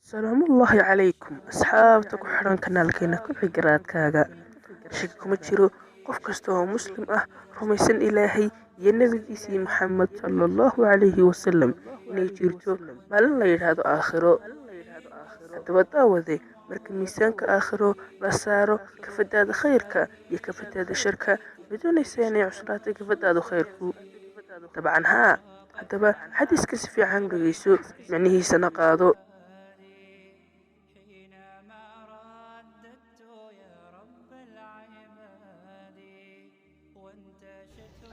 salaamu ullaahi calaykum asxaabta ku xidhan kanaalkeena kubci garaadkaaga shaki kuma jiro qof kasta oo muslim ah rumaysan ilaahay iyo nebigiisii maxamed sala allahu calayhi wasalam inay jirto maalin la yidhaahdo aakhiro. haddaba daawade marka miisaanka aakhiro la saaro kafadaada khayrka iyo kafadaada sharka ma doonaysa inay cuslaatay kafadaadu khayrku? dabcan haa. haddaba xadiiska si fiican dhegeyso, micnihiisana qaado.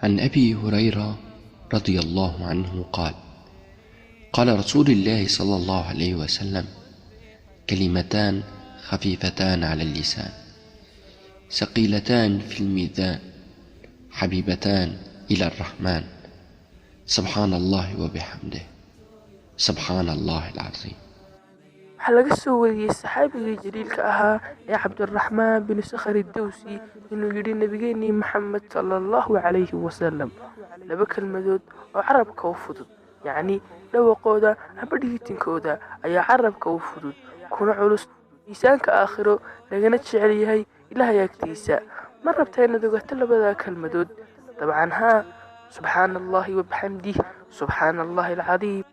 عن أبي هريرة رضي الله عنه قال: قال رسول الله صلى الله عليه وسلم: كلمتان خفيفتان على اللسان ثقيلتان في الميزان حبيبتان إلى الرحمن سبحان الله وبحمده سبحان الله العظيم. waxaa laga soo wariyey saxaabigii jaliilka ahaa ee cabdiraxmaan bin sakhar iddowsi inuu yidhi nebigeenii maxamed sala allahu calayhi wasalam, laba kelmadood oo carabka u fudud, yacni dhawaqooda haba dhigitinkooda ayaa carabka u fudud kuna culus miisaanka aakhiro lagana jecel yahay ilaahay agtiisa. ma rabtaa inaad ogato labadaa kelmadood? dabcan haa. subxaana allahi wabixamdih subxaana allahi alcadiim.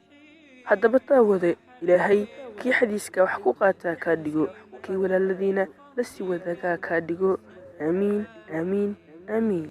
haddaba daawade, ilaahay kii xadiiska wax ku qaataa kaa dhigo, kii walaaladiina la sii wadaagaa kaa dhigo. aamiin aamiin aamiin.